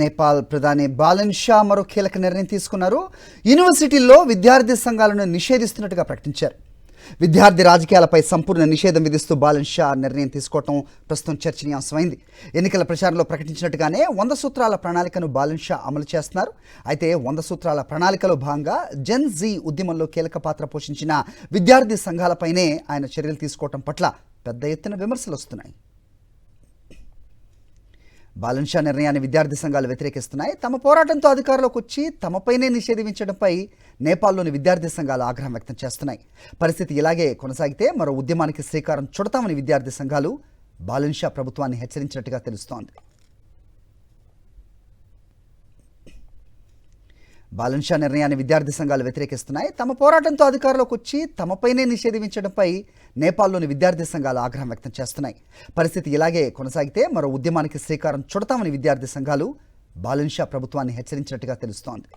నేపాల్ ప్రధాని బాలన్ షా మరో కీలక నిర్ణయం తీసుకున్నారు. యూనివర్సిటీల్లో విద్యార్థి సంఘాలను నిషేధిస్తున్నట్టుగా ప్రకటించారు. విద్యార్థి రాజకీయాలపై సంపూర్ణ నిషేధం విధిస్తూ బాలన్ షా నిర్ణయం తీసుకోవడం ప్రస్తుతం చర్చనీయాంశమైంది. ఎన్నికల ప్రచారంలో ప్రకటించినట్టుగానే 100 సూత్రాల ప్రణాళికను బాలన్ షా అమలు చేస్తున్నారు. అయితే 100 సూత్రాల ప్రణాళికలో భాగంగా జెన్ జీ ఉద్యమంలో కీలక పాత్ర పోషించిన విద్యార్థి సంఘాలపైనే ఆయన చర్యలు తీసుకోవడం పట్ల పెద్ద ఎత్తున విమర్శలు వస్తున్నాయి. బాలన్ షా నిర్ణయాన్ని విద్యార్థి సంఘాలు వ్యతిరేకిస్తున్నాయి. తమ పోరాటంతో అధికారంలోకి వచ్చి తమపైనే నిషేధించడంపై నేపాల్లోని విద్యార్థి సంఘాలు ఆగ్రహం వ్యక్తం చేస్తున్నాయి. పరిస్థితి ఇలాగే కొనసాగితే మరో ఉద్యమానికి శ్రీకారం చుడతామని విద్యార్థి సంఘాలు బాలన్ షా ప్రభుత్వాన్ని హెచ్చరించినట్టుగా తెలుస్తోంది. బాలన్ షా నిర్ణయాన్ని విద్యార్థి సంఘాలు వ్యతిరేకిస్తున్నాయి. తమ పోరాటంతో అధికారంలోకి వచ్చి తమపైనే నిషేధించడంపై నేపాల్లోని విద్యార్థి సంఘాలు ఆగ్రహం వ్యక్తం చేస్తున్నాయి. పరిస్థితి ఇలాగే కొనసాగితే మరో ఉద్యమానికి శ్రీకారం చుడతామని విద్యార్థి సంఘాలు బాలన్ షా ప్రభుత్వాన్ని హెచ్చరించినట్టుగా తెలుస్తోంది.